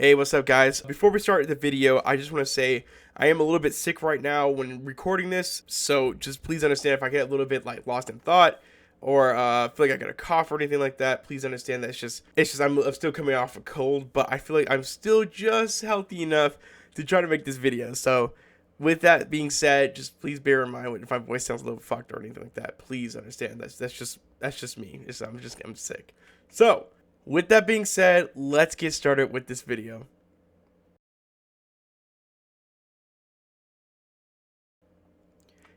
Hey, what's up guys? Before we start the video, I just want to say I am a little bit sick right now when recording this, so just please understand if I get a little bit like lost in thought or feel like I got a cough or anything like that. Please understand that it's just I'm still coming off a cold, but I feel like I'm still just healthy enough to try to make this video. So with that being said, just please bear in mind if my voice sounds a little fucked or anything like that. Please understand that's just me. I'm sick. So with that being said, let's get started with this video.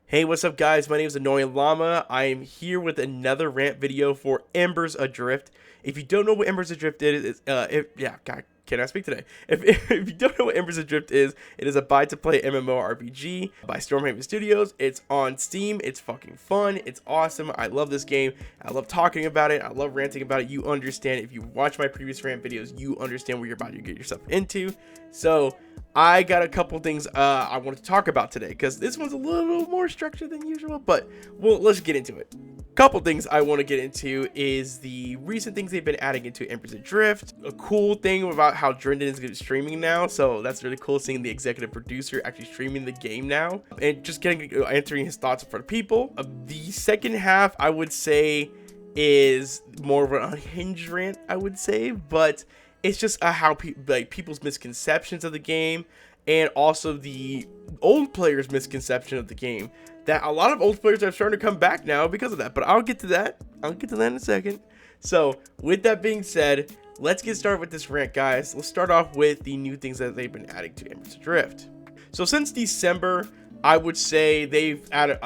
Hey, what's up guys? My name is AnnoyingLlama. I am here with another rant video for Embers Adrift. If you don't know what Embers Adrift is, God, can I speak today? If you don't know what Embers Adrift is, it is a buy-to-play MMORPG by Stormhaven Studios. It's on Steam. It's fucking fun. It's awesome. I love this game. I love talking about it. I love ranting about it. You understand. If you watch my previous rant videos, you understand what you're about to get yourself into. So I got a couple things I want to talk about today because this one's a little more structured than usual, but well, let's get into it. Couple things I want to get into is the recent things they've been adding into Embers Adrift. A cool thing about how Drendon is going to be streaming now, so that's really cool seeing the executive producer actually streaming the game now and just answering his thoughts for the people. The second half I would say is more of an unhinged rant, I would say, but it's just how people's misconceptions of the game and also the old players' misconception of the game. That a lot of old players are starting to come back now because of that, but I'll get to that. In a second. So with that being said, let's get started with this rant, guys. Let's start off with the new things that they've been adding to Embers Adrift. So since December, I would say they've added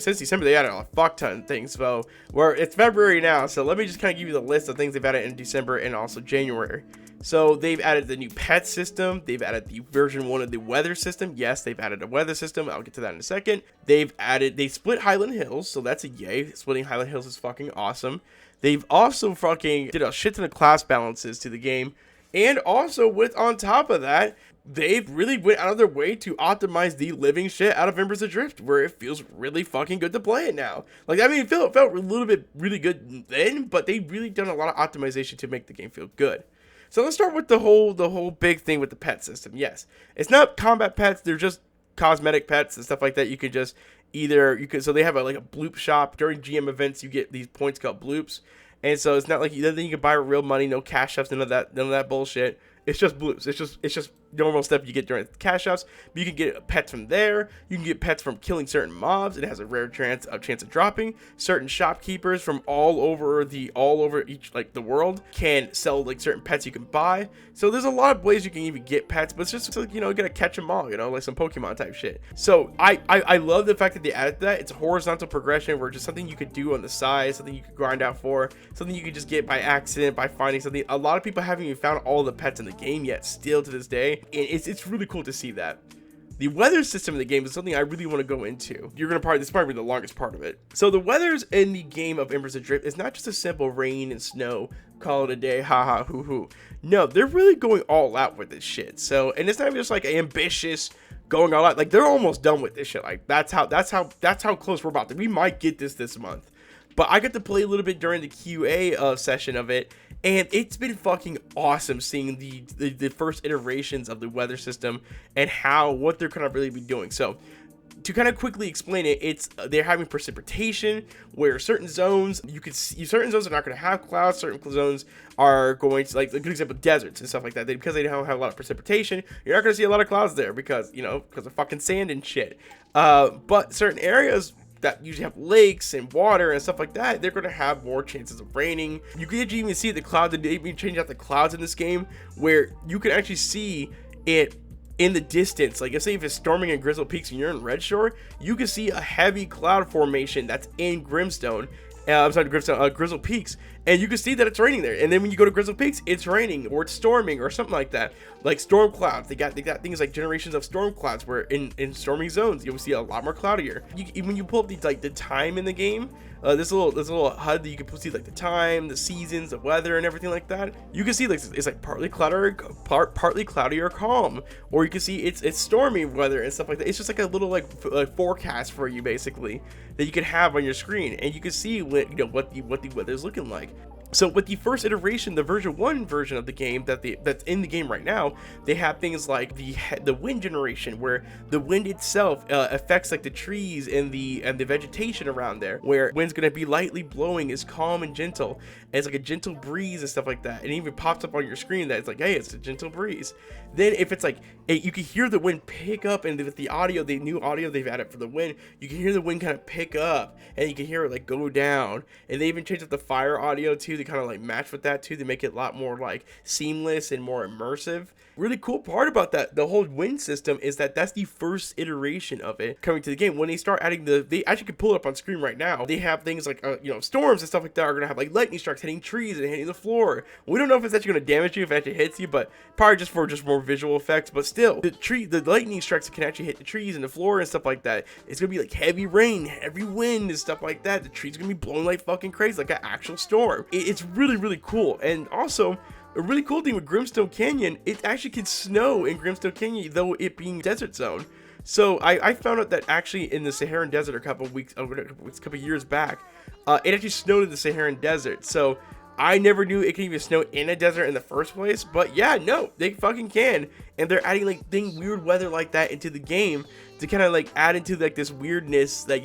since December they added a fuck ton of things. So it's February now, so let me just kind of give you the list of things they've added in December and also January. So they've added the new pet system. They've added the version 1 of the weather system. Yes, they've added a weather system. I'll get to that in a second. They split Highland Hills, so that's a yay. Splitting Highland Hills is fucking awesome. They've also fucking did a shit ton of class balances to the game. And also on top of that, they've really went out of their way to optimize the living shit out of Embers Adrift, where it feels really fucking good to play it now. Like, I mean, it felt a little bit really good then, but they've really done a lot of optimization to make the game feel good. So let's start with the whole big thing with the pet system. Yes, it's not combat pets; they're just cosmetic pets and stuff like that. You could just so they have like a bloop shop during GM events. You get these points called bloops, and so it's not like you can buy real money, no cash ups, none of that bullshit. It's just bloops. It's just normal stuff you get during cash outs. But you can get pets from there. You can get pets from killing certain mobs. It has a rare chance of dropping. Certain shopkeepers from all over the world can sell like certain pets you can buy. So there's a lot of ways you can even get pets, but it's just like, you gotta catch them all, like some Pokemon type shit. So I love the fact that they added that. It's a horizontal progression where it's just something you could do on the side, something you could grind out for, something you could just get by accident, by finding something. A lot of people haven't even found all the pets in the game yet, still to this day. And it's really cool to see that. The weather system in the game is something I really want to go into. This is probably the longest part of it. So the weathers in the game of Embers Adrift is not just a simple rain and snow, call it a day, haha, hoo hoo. No, they're really going all out with this shit. So, and it's not even just like ambitious going all out. Like, they're almost done with this shit. Like, that's how close we're about to. We might get this month. But I got to play a little bit during the QA session of it, and it's been fucking awesome seeing the first iterations of the weather system and what they're kind of really be doing. So to kind of quickly explain it, they're having precipitation where certain zones certain zones are not going to have clouds, certain zones are going to, like a good example, deserts and stuff like that. Because they don't have a lot of precipitation, you're not going to see a lot of clouds there because of fucking sand and shit. But certain areas that usually have lakes and water and stuff like that, they're going to have more chances of raining. You can even see the clouds, and they even change out the clouds in this game where you can actually see it in the distance. Like, if it's storming in Grizzle Peaks and you're in Red Shore, you can see a heavy cloud formation that's in Grizzle Peaks, and you can see that it's raining there. And then when you go to Grizzle Peaks, it's raining or it's storming or something like that. Like storm clouds, they got things like generations of storm clouds where in storming zones you'll see a lot more cloudier. When you pull up the time in the game, this little HUD that you can see like the time, the seasons, the weather, and everything like that. You can see like it's like partly cloudy or calm, or you can see it's stormy weather and stuff like that. It's just like a little like forecast for you basically that you can have on your screen, and you can see what the weather is looking like. So with the first iteration, the version 1 version of the game that's in the game right now, they have things like the wind generation, where the wind itself affects like the trees and the vegetation around there, where wind's gonna be lightly blowing, is calm and gentle, and it's like a gentle breeze and stuff like that. And it even pops up on your screen that it's like, hey, it's a gentle breeze. Then if it's like you can hear the wind pick up, and with the audio, the new audio they've added for the wind, you can hear the wind kind of pick up, and you can hear it like go down. And they even changed up the fire audio too to kind of like match with that too, to make it a lot more like seamless and more immersive. Really cool part about that, the whole wind system, is that that's the first iteration of it coming to the game. When they start adding they actually can pull it up on screen right now. They have things like storms and stuff like that are gonna have like lightning strikes hitting trees and hitting the floor. We don't know if it's actually gonna damage you, if it actually hits you, but probably just for more visual effects. But still, the lightning strikes can actually hit the trees and the floor and stuff like that. It's gonna be like heavy rain, heavy wind and stuff like that. The trees gonna be blowing like fucking crazy, like an actual storm. It's really cool. And also, a really cool thing with Grimstone Canyon, it actually can snow in Grimstone Canyon, though it being desert zone. So I found out that actually in the Saharan Desert a couple years back, it actually snowed in the Saharan Desert. So I never knew it could even snow in a desert in the first place. But yeah, no, they fucking can. And they're adding like weird weather like that into the game to kind of like add into like this weirdness that,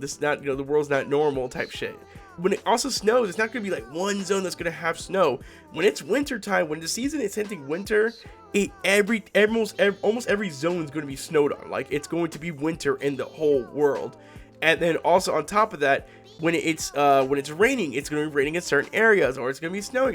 this not, the world's not normal type shit. When it also snows, it's not going to be like one zone that's going to have snow. When it's winter time, when the season is hitting winter, almost every zone is going to be snowed on. Like, it's going to be winter in the whole world. And then also on top of that, when it's raining, it's going to be raining in certain areas, or it's going to be snowing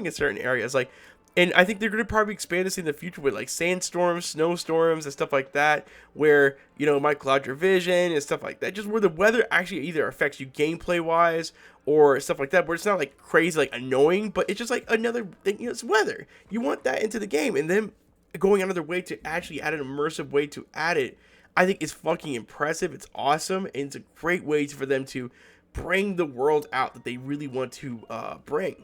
in certain areas. Like, and I think they're going to probably expand this in the future with like sandstorms, snowstorms, and stuff like that, where, it might cloud your vision and stuff like that. Just where the weather actually either affects you gameplay wise or stuff like that, where it's not like crazy, like annoying, but it's just like another thing, it's weather. You want that into the game, and then going out of their way to actually add an immersive way to add it, I think is fucking impressive. It's awesome, and it's a great way for them to bring the world out that they really want to bring.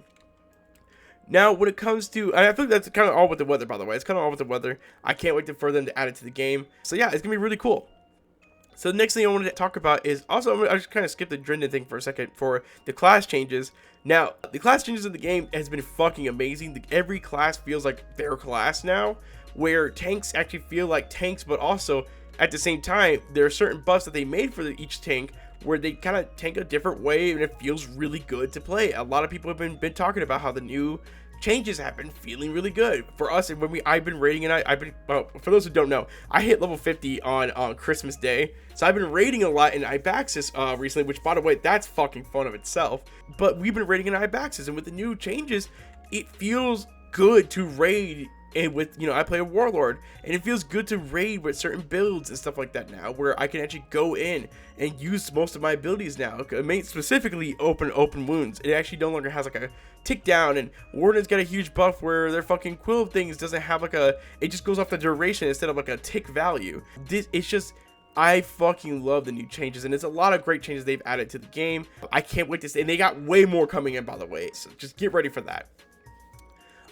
Now, when it comes to, and I think that's kind of all with the weather, by the way. It's kind of all with the weather. I can't wait for them to add it to the game. So yeah, it's going to be really cool. So the next thing I wanted to talk about is also, I just kind of skipped the Drindon thing for a second for the class changes. Now, the class changes in the game has been fucking amazing. Every class feels like their class now, where tanks actually feel like tanks, but also at the same time, there are certain buffs that they made for each tank where they kind of tank a different way, and it feels really good to play. A lot of people have been talking about how the new changes have been feeling really good for us. And when I've been raiding, and well, for those who don't know, I hit level 50 on Christmas Day, so I've been raiding a lot in Ibaxis recently, which, by the way, that's fucking fun of itself. But we've been raiding in Ibaxis, and with the new changes, it feels good to raid. And with, I play a warlord, and it feels good to raid with certain builds and stuff like that now, where I can actually go in and use most of my abilities now. Specifically open wounds. It actually no longer has like a tick down, and Warden's got a huge buff where their fucking quill things doesn't have like it just goes off the duration instead of like a tick value. It's just, I fucking love the new changes, and it's a lot of great changes they've added to the game. I can't wait to see, and they got way more coming in, by the way, so just get ready for that.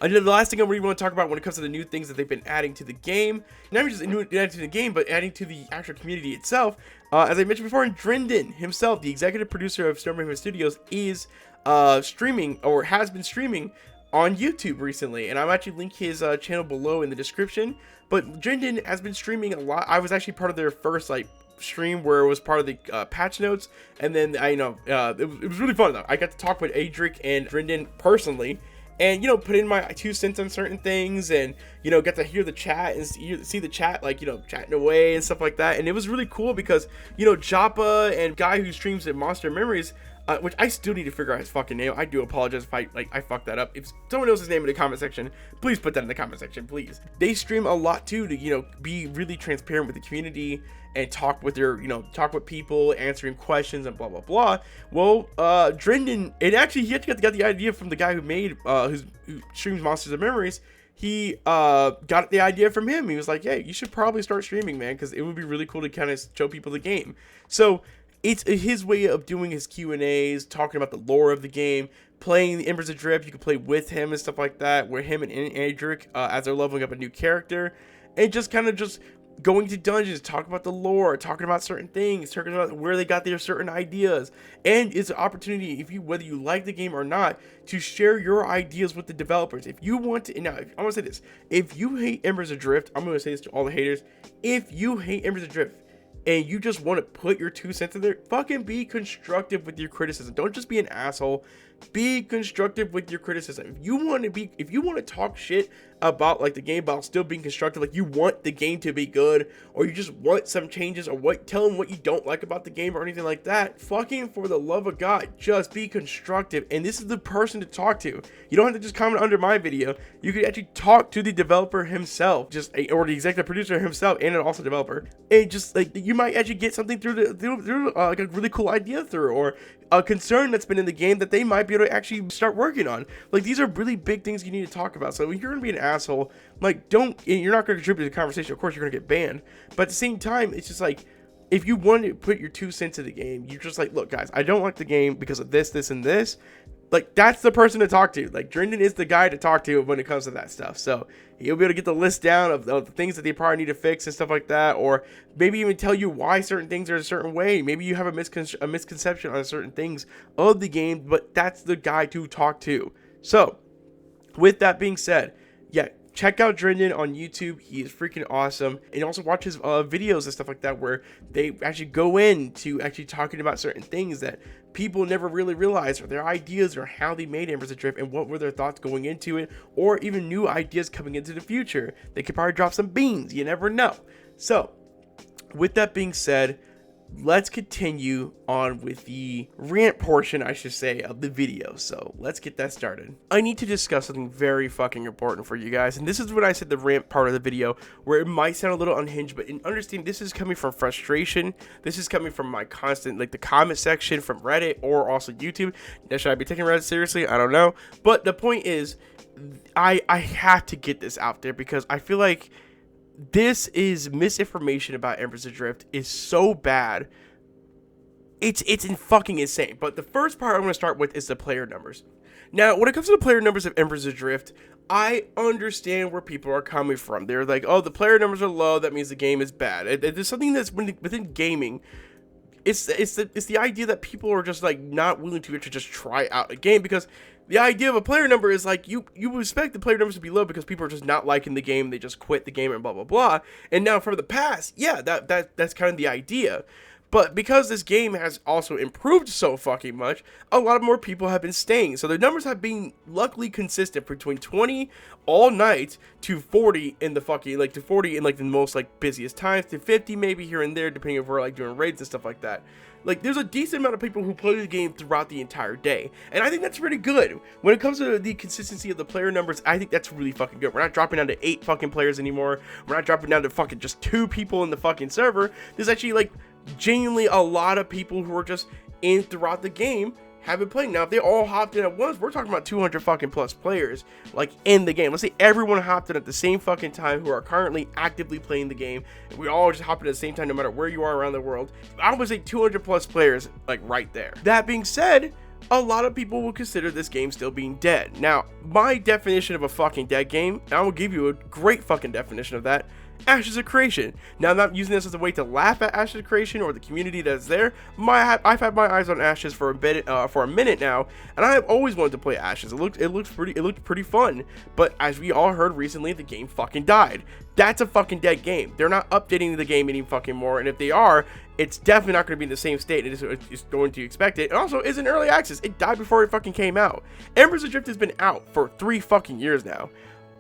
And the last thing I really want to talk about when it comes to the new things that they've been adding to the game, not just adding to the game, but adding to the actual community itself. As I mentioned before, Drindon himself, the executive producer of Stormhaven Studios, is streaming, or has been streaming, on YouTube recently, and I'll actually link his channel below in the description. But Drindon has been streaming a lot. I was actually part of their first stream where it was part of the patch notes, and then it was really fun though. I got to talk with Adrift and Drindon personally, and put in my 2 cents on certain things, and get to hear the chat and see the chat chatting away and stuff like that. And it was really cool because Joppa and guy who streams at Monster Memories, which I still need to figure out his fucking name. I do apologize if I fucked that up. If someone knows his name in the comment section, please put that in the comment section, please. They stream a lot too to be really transparent with the community and talk with people, answering questions and blah blah blah. Well, Drindon, and actually he actually got the idea from the guy who made who streams Monsters of Memories. He got the idea from him. He was like, hey, you should probably start streaming, man, because it would be really cool to kind of show people the game. So it's his way of doing his Q&As, talking about the lore of the game, playing the Embers Adrift. You can play with him and stuff like that, where him and Adrift, as they're leveling up a new character, and just kind of going to dungeons, talking about the lore, talking about certain things, talking about where they got their certain ideas. And it's an opportunity, if you, whether you like the game or not, to share your ideas with the developers. If you want to, now I want to say this, if you hate Embers Adrift, I'm going to say this to all the haters, if you hate Embers Adrift and you just want to put your 2 cents in there, fucking be constructive with your criticism. Don't just be an asshole. Be constructive with your criticism. If you want to talk shit about like the game while still being constructive, like you want the game to be good, or you just want some changes, or tell them what you don't like about the game or anything like that, fucking for the love of God, just be constructive. And this is the person to talk to. You don't have to just comment under my video. You could actually talk to the developer himself, or the executive producer himself, and also developer, and just like you might actually get something through like a really cool idea through, or a concern that's been in the game that they might be able to actually start working on. Like, these are really big things you need to talk about. So when you're gonna be an asshole, like, you're not gonna contribute to the conversation. Of course you're gonna get banned, but at the same time, it's just like, if you want to put your 2 cents in the game, you're just like, look guys, I don't like the game because of this, this, and this. Like, that's the person to talk to. Like, Drendon is the guy to talk to when it comes to that stuff. So he'll be able to get the list down of the things that they probably need to fix and stuff like that, or maybe even tell you why certain things are a certain way. Maybe you have a misconception on certain things of the game, but that's the guy to talk to. So with that being said, yeah, check out Drendon on YouTube. He is freaking awesome. And also watch his videos and stuff like that, where they actually go into actually talking about certain things that people never really realized, or their ideas, or how they made Embers Adrift, and what were their thoughts going into it, or even new ideas coming into the future. They could probably drop some beans. You never know. So with that being said, let's continue on with the rant portion, I should say, of the video. So let's get that started. I need to discuss something very fucking important for you guys, and this is when I said the rant part of the video, where it might sound a little unhinged, but understand this is coming from frustration. This is coming from my constant, like, the comment section from Reddit or also YouTube. Now, should I be taking Reddit seriously? I don't know, but the point is, I have to get this out there because I feel like this is misinformation about Embers Adrift is so bad. It's fucking insane. But the first part I'm going to start with is the player numbers. Now, when it comes to the player numbers of Embers Adrift, I understand where people are coming from. They're like, oh, the player numbers are low, that means the game is bad. There's something that's within gaming. It's the idea that people are just like not willing to just try out a game, because the idea of a player number is like you expect the player numbers to be low because people are just not liking the game, they just quit the game and blah blah blah. And now for the past, yeah, that's kind of the idea. But because this game has also improved so fucking much, a lot more people have been staying. So the numbers have been luckily consistent between 20 all night to 40 in the fucking, like, to 40 in like the most like busiest times, to 50 maybe here and there depending if we're like doing raids and stuff like that. Like, there's a decent amount of people who play the game throughout the entire day, and I think that's pretty good. When it comes to the consistency of the player numbers, I think that's really fucking good. We're not dropping down to 8 fucking players anymore. We're not dropping down to fucking just 2 people in the fucking server. There's actually like genuinely a lot of people who are just in throughout the game have been playing. Now, if they all hopped in at once, we're talking about 200 fucking plus players like in the game. Let's say everyone hopped in at the same fucking time who are currently actively playing the game, and we all just hop in at the same time no matter where you are around the world. I would say 200 plus players, like, right there. That being said, a lot of people will consider this game still being dead. Now, my definition of a fucking dead game, I will give you a great fucking definition of that: Ashes of Creation. Now, I'm not using this as a way to laugh at Ashes of Creation or the community that's there. I've had my eyes on Ashes for a minute now, and I have always wanted to play Ashes. It looked pretty fun. But as we all heard recently, the game fucking died. That's a fucking dead game. They're not updating the game any fucking more, and if they are, it's definitely not going to be in the same state it is going to expect it. It also is in early access. It died before it fucking came out. Embers Adrift has been out for 3 fucking years now,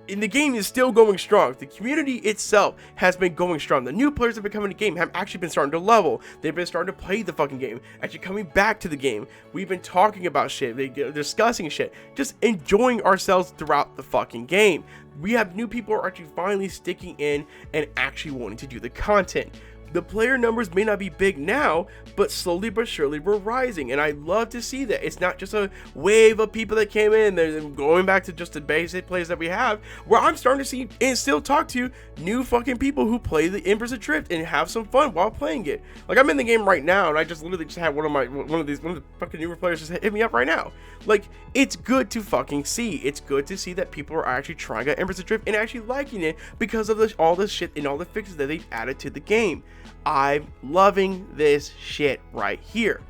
and the game is still going strong. The community itself has been going strong. The new players that have been coming to the game have actually been starting to level. They've been starting to play the fucking game, actually coming back to the game. We've been talking about shit, discussing shit, just enjoying ourselves throughout the fucking game. We have new people who are actually finally sticking in and actually wanting to do the content. The player numbers may not be big now, but slowly but surely we're rising, and I love to see that. It's not just a wave of people that came in, they're going back to just the basic plays that we have, where I'm starting to see and still talk to new fucking people who play the Embers Adrift and have some fun while playing it. Like, I'm in the game right now, and I just literally just had one of the fucking newer players just hit me up right now. Like, it's good to fucking see. It's good to see that people are actually trying out Embers Adrift and actually liking it because of all this shit and all the fixes that they've added to the game. I'm loving this shit right here.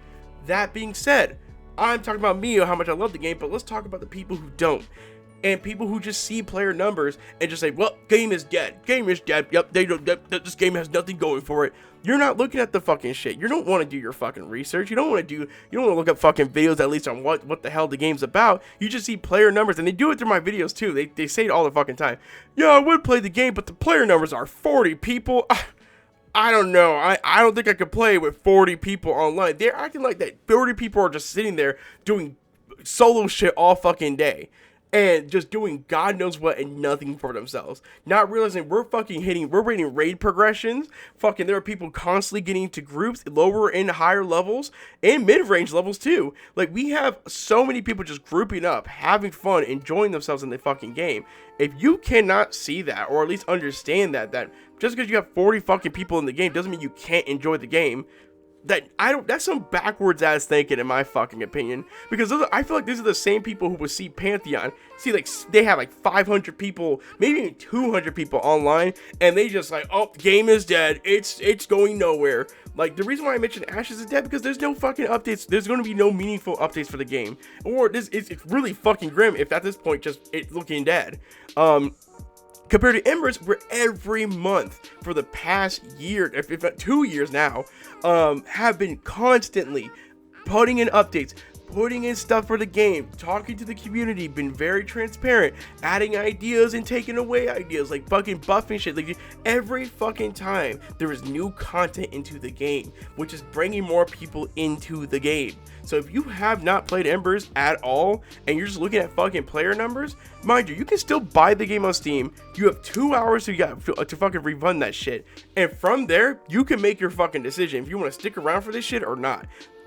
That being said, I'm talking about me or how much I love the game, but let's talk about the people who don't. And people who just see player numbers and just say, well, game is dead. Game is dead. Yep, this game has nothing going for it. You're not looking at the fucking shit. You don't want to do your fucking research. You don't want to look up fucking videos at least on what the hell the game's about. You just see player numbers, and they do it through my videos too. They say it all the fucking time. Yeah, I would play the game, but the player numbers are 40 people. I don't know. I don't think I could play with 40 people online. They're acting like that 40 people are just sitting there doing solo shit all fucking day. And just doing God knows what and nothing for themselves. Not realizing we're rating raid progressions. Fucking, there are people constantly getting into groups, lower and higher levels, and mid-range levels too. Like, we have so many people just grouping up, having fun, enjoying themselves in the fucking game. If you cannot see that, or at least understand that just because you have 40 fucking people in the game doesn't mean you can't enjoy the game. That's some backwards ass thinking in my fucking opinion, because I feel like these are the same people who would see Pantheon, see like they have like 500 people, maybe even 200 people online, and they just like, oh, game is dead, it's going nowhere. Like, the reason why I mentioned Ashes is dead because there's no fucking updates. There's going to be no meaningful updates for the game, or it's really fucking grim if at this point just it's looking dead. Compared to Embers, where every month for the past year, if not 2 years now, have been constantly putting in updates, putting in stuff for the game, talking to the community, been very transparent, adding ideas and taking away ideas, like fucking buffing shit. Like, every fucking time there is new content into the game, which is bringing more people into the game. So if you have not played Embers at all, and you're just looking at fucking player numbers, mind you, you can still buy the game on Steam. You have 2 hours to fucking refund that shit. And from there, you can make your fucking decision if you want to stick around for this shit or not.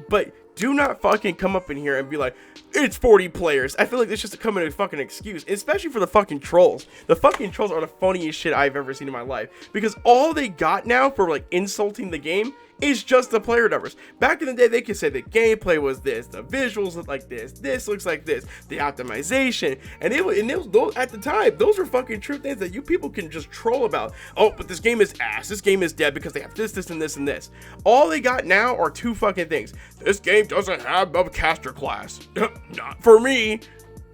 But do not fucking come up in here and be like, it's 40 players. I feel like this just becoming a fucking excuse, especially for the fucking trolls. The fucking trolls are the funniest shit I've ever seen in my life, because all they got now for like insulting the game is just the player numbers. Back in the day, they could say the gameplay was this, the visuals look like this looks like this, the optimization, and those at the time, those were fucking true things that you people can just troll about. Oh, but this game is ass, this game is dead because they have this, and this, and this. All they got now are two fucking things. This game doesn't have a caster class. Not for me.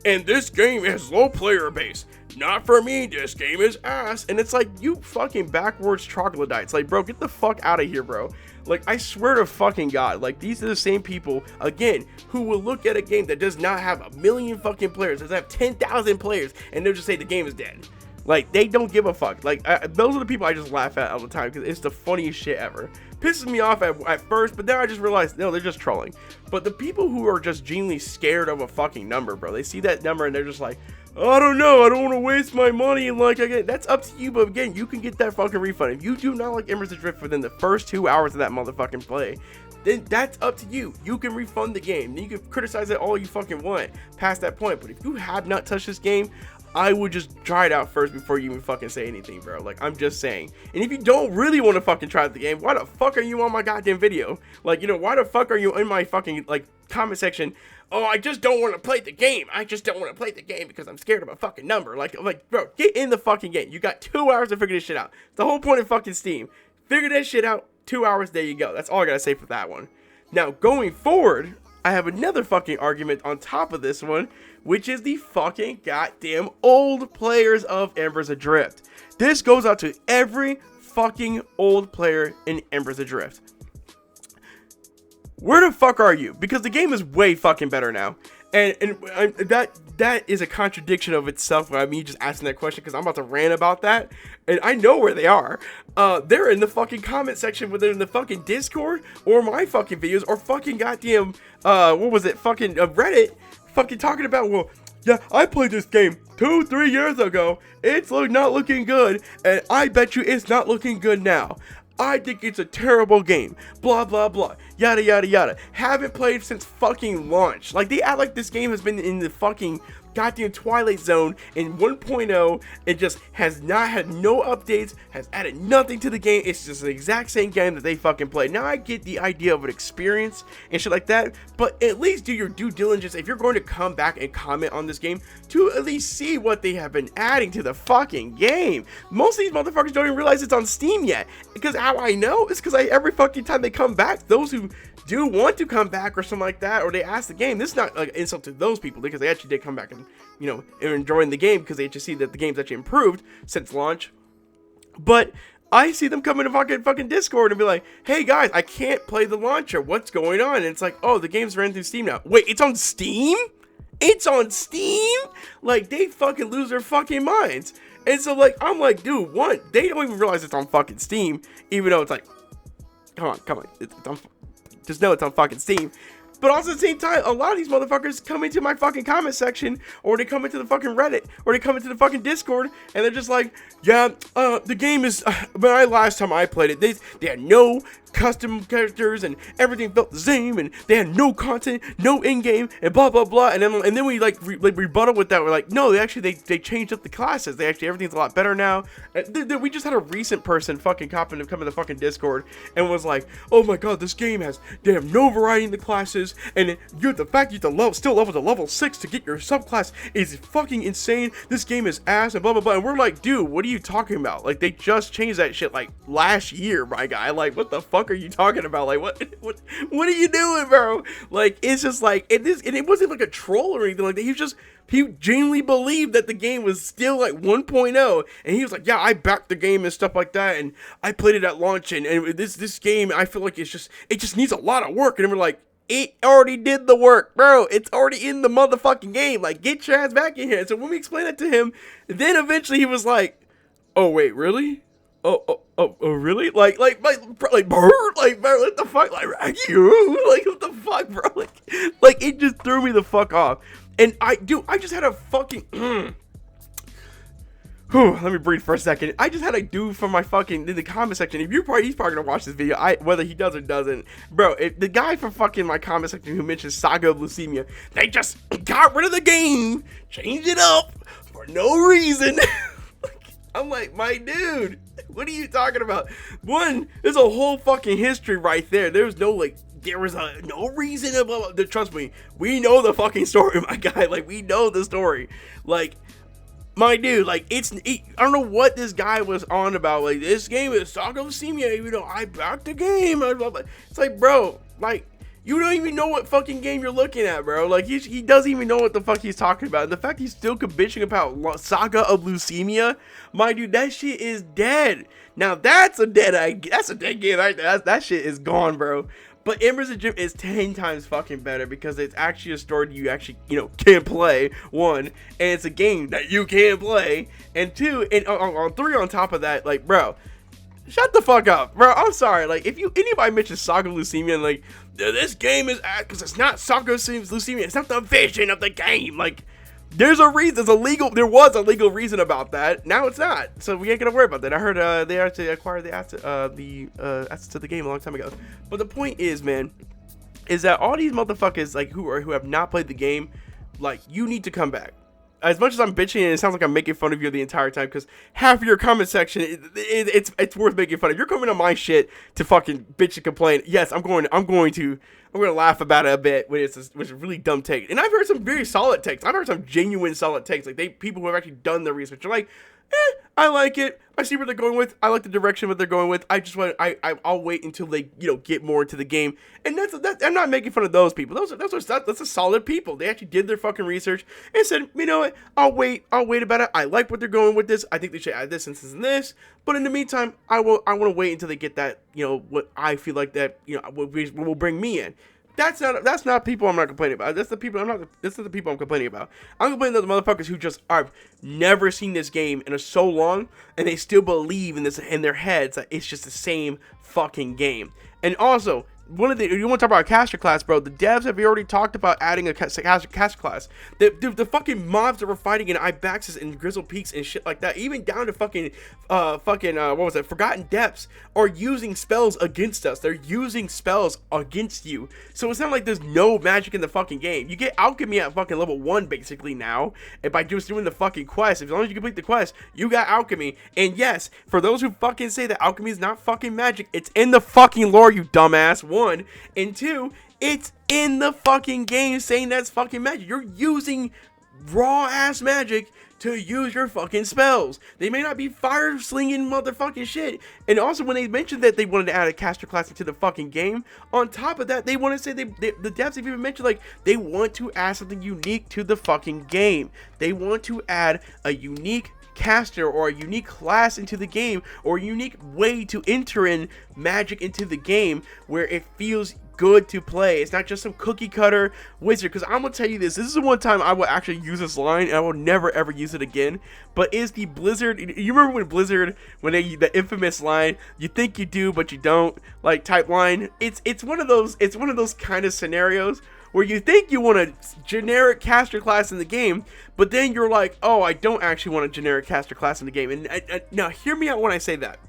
And this game has low player base. Not for me, this game is ass. And it's like, you fucking backwards troglodytes. Like, bro, get the fuck out of here, bro. Like, I swear to fucking God, like, these are the same people, again, who will look at a game that does not have 1 million fucking players, doesn't have 10,000 players, and they'll just say the game is dead. Like, they don't give a fuck. Like, those are the people I just laugh at all the time, because it's the funniest shit ever. Pisses me off at first, but then I just realized, no, they're just trolling. But the people who are just genuinely scared of a fucking number, bro, they see that number and they're just like, I don't know, I don't want to waste my money, and like, again, that's up to you, but again, you can get that fucking refund. If you do not like Embers Adrift within the first 2 hours of that motherfucking play, then that's up to you. You can refund the game. You can criticize it all you fucking want past that point, but if you have not touched this game, I would just try it out first before you even fucking say anything, bro. Like, I'm just saying. And if you don't really want to fucking try the game, why the fuck are you on my goddamn video? Like, you know, why the fuck are you in my fucking, like, comment section? Oh, I just don't want to play the game. I just don't want to play the game because I'm scared of a fucking number. Like, bro, get in the fucking game. You got 2 hours to figure this shit out. The whole point of fucking Steam. Figure that shit out. 2 hours, there you go. That's all I gotta say for that one. Now, going forward, I have another fucking argument on top of this one, which is the fucking goddamn old players of Embers Adrift. This goes out to every fucking old player in Embers Adrift. Where the fuck are you? Because the game is way fucking better now. And that is a contradiction of itself by me just asking that question, because I'm about to rant about that. And I know where they are. They're in the fucking comment section, whether in the fucking Discord or my fucking videos or fucking goddamn, what was it? Fucking Reddit. Fucking talking about, well, yeah, I played this game 2-3 years ago. It's not looking good. And I bet you it's not looking good now. I think it's a terrible game, blah blah blah, yada yada yada. Haven't played since fucking launch. Like, they act like this game has been in the fucking goddamn Twilight Zone in 1.0. It just has not had no updates, has added nothing to the game. It's just the exact same game that they fucking play. Now I get the idea of an experience and shit like that, but at least do your due diligence if you're going to come back and comment on this game, to at least see what they have been adding to the fucking game. Most of these motherfuckers don't even realize it's on Steam yet, because how I know is because every fucking time they come back, those who do want to come back or something like that, or they ask the game, this is not like an insult to those people, because they actually did come back and, you know, are enjoying the game because they just see that the game's actually improved since launch. But I see them come into fucking Discord and be like, hey guys, I can't play the launcher, what's going on? And it's like, oh, the game's ran through Steam now. Wait, it's on Steam? It's on Steam? Like, they fucking lose their fucking minds. And so, like, I'm like, dude, what? They don't even realize it's on fucking Steam, even though it's like, come on, it's on, just know it's on fucking Steam. But also at the same time, a lot of these motherfuckers come into my fucking comment section, or they come into the fucking Reddit, or they come into the fucking Discord, and they're just like, yeah, the game is, last time I played it, they had no custom characters, and everything felt the same, and they had no content, no in-game, and blah blah blah. And then we like rebuttal with that. We're like, no, they changed up the classes. Everything's a lot better now. We just had a recent person fucking come in the fucking Discord and was like, oh my god, this game they have no variety in the classes, and the fact you have to still level to level 6 to get your subclass is fucking insane. This game is ass, and blah blah blah. And we're like, dude, what are you talking about? Like, they just changed that shit like last year, my guy. Like, what the fuck are you talking about? Like, what are you doing, bro? Like, it's just like, it wasn't like a troll or anything like that. He genuinely believed that the game was still like 1.0, and he was like, yeah, I backed the game and stuff like that, and I played it at launch, and this game, I feel like it just needs a lot of work. And we're like, it already did the work, bro. It's already in the motherfucking game. Like, get your ass back in here. And so when we explained that to him, then eventually he was like, oh wait, really? Oh, really? Like, bird? Like, bro, what the fuck? Like, you? Like, what the fuck, bro? Like, it just threw me the fuck off. And I just had a fucking, let me breathe for a second. I just had a dude from my fucking, in the comment section, he's probably gonna watch this video, whether he does or doesn't. Bro, the guy from fucking my comment section who mentioned Saga of Leucemia, they just got rid of the game, changed it up for no reason. I'm like, my dude, what are you talking about? One, there's a whole fucking history right there. There was no reason about, trust me, we know the fucking story, my guy. Like, we know the story. Like, my dude, like, I don't know what this guy was on about. Like, this game is Saga of Leucemia, even though I backed the game. It's like, bro, like, you don't even know what fucking game you're looking at, bro. Like, he doesn't even know what the fuck he's talking about. And the fact he's still bitching about Saga of Leucemia, my dude, that shit is dead. Now, that's a dead game right there. That shit is gone, bro. But Embers Adrift is 10 times fucking better because it's actually a story you actually, can play, one, and it's a game that you can play, and two, and on three on top of that, like, bro, shut the fuck up, bro. I'm sorry. Like, if anybody mentions Saga of Leucemia and like, this game is because it's not Saga of Leucemia, it's not the vision of the game. Like, there's a reason. There was a legal reason about that. Now it's not. So we ain't gonna worry about that. I heard they actually acquired the assets to the game a long time ago. But the point is, man, is that all these motherfuckers like who have not played the game, like, you need to come back. As much as I'm bitching, and it sounds like I'm making fun of you the entire time, because half of your comment section, it's worth making fun of. You're coming on my shit to fucking bitch and complain. Yes, I'm going to laugh about it a bit when it's a really dumb take. And I've heard some very solid takes. I've heard some genuine solid takes. Like, people who have actually done the research are like, I like it. I see where they're going with. I like the direction what they're going with. I'll wait until they, get more into the game. And that's I'm not making fun of those people. That's a solid people. They actually did their fucking research and said, you know what? I'll wait about it. I like what they're going with this. I think they should add this and this and this. But in the meantime, I want to wait until they get that, what I feel like that, will bring me in. That's not people I'm not complaining about. That's the people I'm complaining about. I'm complaining about the motherfuckers who just I've never seen this game in so long, and they still believe in this in their heads that it's just the same fucking game. And also, you want to talk about a caster class, bro? The devs have already talked about adding a caster class. The fucking mobs that we're fighting in Ibaxis and Grizzle Peaks and shit like that, even down to fucking what was it? Forgotten Depths, are using spells against us. They're using spells against you. So it's not like there's no magic in the fucking game. You get alchemy at fucking level 1 basically now, and by just doing the fucking quest. As long as you complete the quest, you got alchemy. And yes, for those who fucking say that alchemy is not fucking magic, it's in the fucking lore, you dumbass. 1 and 2, it's in the fucking game saying that's fucking magic. You're using raw ass magic to use your fucking spells. They may not be fire slinging motherfucking shit. And also, when they mentioned that they wanted to add a caster class into the fucking game, on top of that, they want to say the devs have even mentioned like they want to add something unique to the fucking game. They want to add a unique caster or a unique class into the game, or a unique way to enter in magic into the game where it feels good to play. It's not just some cookie cutter wizard. Because I'm gonna tell you this is the one time I will actually use this line, and I will never ever use it again. But is the Blizzard, you remember when Blizzard, when the infamous line, you think you do but you don't, like, type line? It's one of those kind of scenarios where you think you want a generic caster class in the game, but then you're like, oh, I don't actually want a generic caster class in the game. And now hear me out when I say that.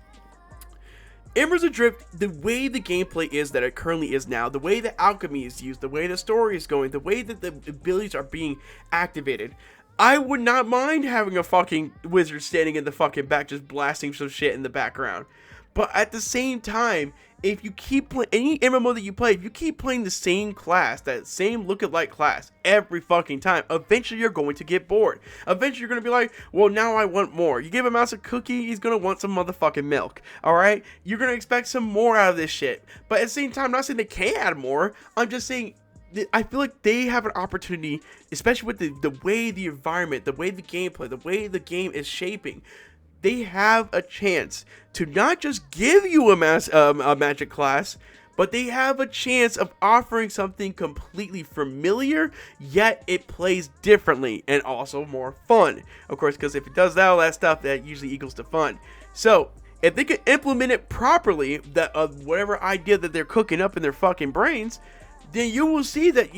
Embers Adrift, the way the gameplay is that it currently is now, the way the alchemy is used, the way the story is going, the way that the abilities are being activated, I would not mind having a fucking wizard standing in the fucking back just blasting some shit in the background. But at the same time, if you keep playing any MMO that you play, if you keep playing the same class, that same look-alike class every fucking time, eventually you're going to get bored. Eventually you're going to be like, well, now I want more. You give a mouse a cookie, he's going to want some motherfucking milk. Alright? You're going to expect some more out of this shit. But at the same time, I'm not saying they can't add more. I'm just saying, I feel like they have an opportunity, especially with the way the environment, the way the gameplay, the way the game is shaping. They have a chance to not just give you a magic class, but they have a chance of offering something completely familiar, yet it plays differently and also more fun. Of course, because if it does all that stuff, that usually equals to fun. So if they could implement it properly, that whatever idea that they're cooking up in their fucking brains, then you will see that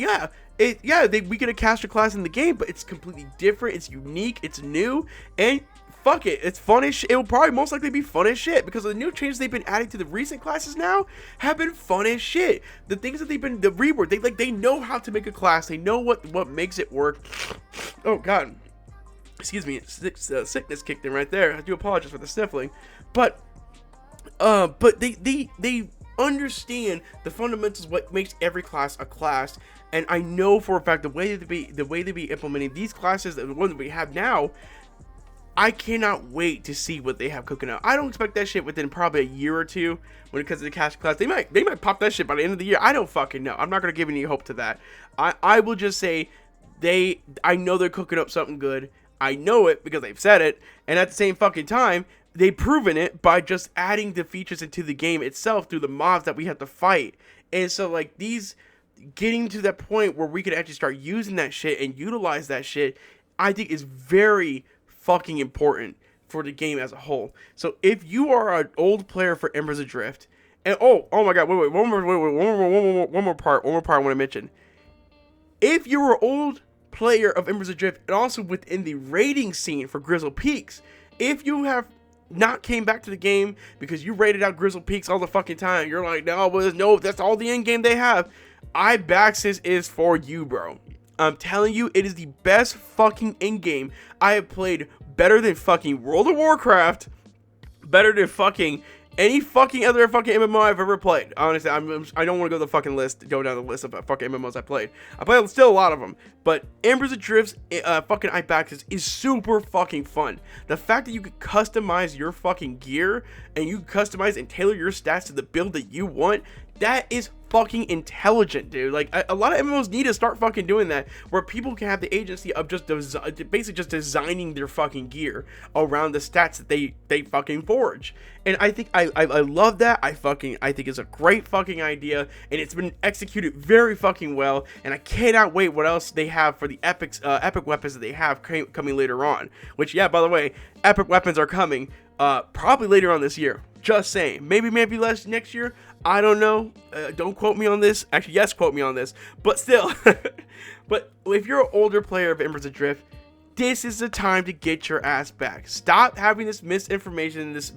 we get a caster class in the game, but it's completely different, it's unique, it's new, and fuck it, it's fun as shit. It will probably most likely be fun as shit, because the new changes they've been adding to the recent classes now have been fun as shit. The things that they've been, the rework, they know how to make a class, they know what makes it work. Oh god, excuse me, sickness kicked in right there. I do apologize for the sniffling, but they understand the fundamentals, what makes every class a class. And I know for a fact the way they be implementing these classes, the ones that we have now, I cannot wait to see what they have cooking up. I don't expect that shit within probably a year or two when it comes to the caster class. They might pop that shit by the end of the year. I don't fucking know. I'm not gonna give any hope to that. I will just say I know they're cooking up something good. I know it because they've said it, and at the same fucking time, they've proven it by just adding the features into the game itself through the mobs that we have to fight. And so, like, these getting to that point where we can actually start using that shit and utilize that shit, I think is very fucking important for the game as a whole. So if you are an old player for Embers Adrift, and oh my god, wait, one more part I want to mention. If you were an old player of Embers Adrift, and also within the raiding scene for Grizzle Peaks, if you have not came back to the game because you raided out Grizzle Peaks all the fucking time, you're like, no, that's all the end game they have, Ibaxis is for you, bro. I'm telling you, it is the best fucking end game I have played, better than fucking World of Warcraft, better than fucking any fucking other fucking MMO I've ever played. Honestly, I don't want to go down the list of fucking MMOs I played. I played still a lot of them, but Embers Adrift's fucking Ibaxis is super fucking fun. The fact that you could customize your fucking gear, and you customize and tailor your stats to the build that you want, that is fucking intelligent, dude. Like, a lot of MMOs need to start fucking doing that, where people can have the agency of just basically just designing their fucking gear around the stats that they fucking forge. And I think I love that. I think it's a great fucking idea, and it's been executed very fucking well. And I cannot wait what else they have for the epic weapons that they have coming later on. Which, yeah, by the way, epic weapons are coming probably later on this year. Just saying. Maybe less next year. I don't know. Don't quote me on this. Actually, yes, quote me on this. But still. But if you're an older player of Embers Adrift, this is the time to get your ass back. Stop having this misinformation, this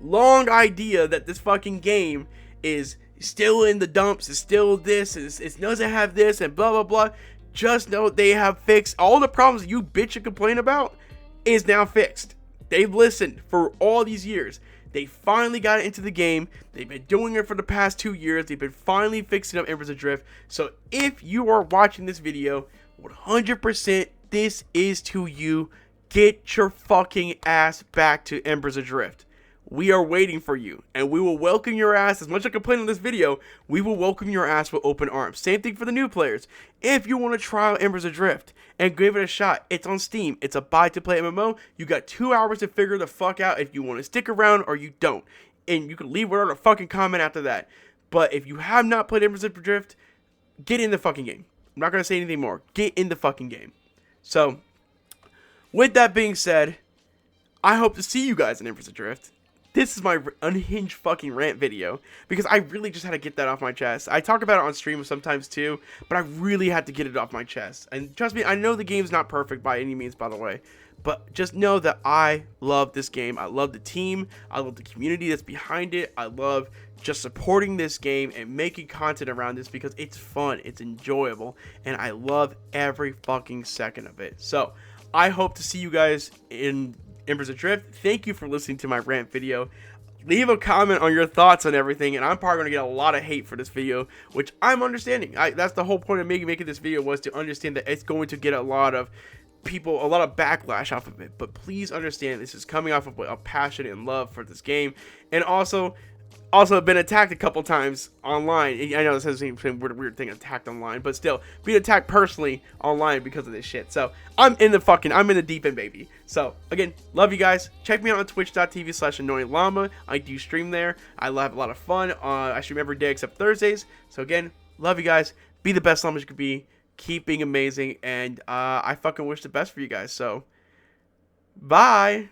long idea that this fucking game is still in the dumps, is still this, it doesn't have this, and blah blah blah. Just know they have fixed all the problems that you bitch and complain about is now fixed. They've listened for all these years. They finally got it into the game. They've been doing it for the past 2 years. They've been finally fixing up Embers Adrift. So if you are watching this video, 100% this is to you. Get your fucking ass back to Embers Adrift. We are waiting for you, and we will welcome your ass. As much as I complain on this video, we will welcome your ass with open arms. Same thing for the new players. If you want to try out Embers Adrift and give it a shot, it's on Steam. It's a buy-to-play MMO. You got 2 hours to figure the fuck out if you want to stick around or you don't. And you can leave whatever fucking comment after that. But if you have not played Embers Adrift, get in the fucking game. I'm not going to say anything more. Get in the fucking game. So, with that being said, I hope to see you guys in Embers Adrift. This is my unhinged fucking rant video, because I really just had to get that off my chest. I talk about it on stream sometimes too, but I really had to get it off my chest. And trust me, I know the game's not perfect by any means, by the way, but just know that I love this game. I love the team. I love the community that's behind it. I love just supporting this game and making content around this because it's fun, it's enjoyable, and I love every fucking second of it. So I hope to see you guys in Embers Adrift. Thank you for listening to my rant video. Leave a comment on your thoughts on everything, and I'm probably going to get a lot of hate for this video, which I'm understanding. That's the whole point of making this video, was to understand that it's going to get a lot of people, a lot of backlash off of it. But please understand, this is coming off of a passion and love for this game, and also been attacked a couple times online. I know this has the same weird thing, attacked online, but still being attacked personally online because of this shit. So I'm in the deep end, baby. So again, love you guys. Check me out on twitch.tv/AnnoyingLlama. I do stream there. I have a lot of fun. I stream every day except Thursdays. So again, love you guys. Be the best llamas you could be. Keep being amazing, and I fucking wish the best for you guys. So bye.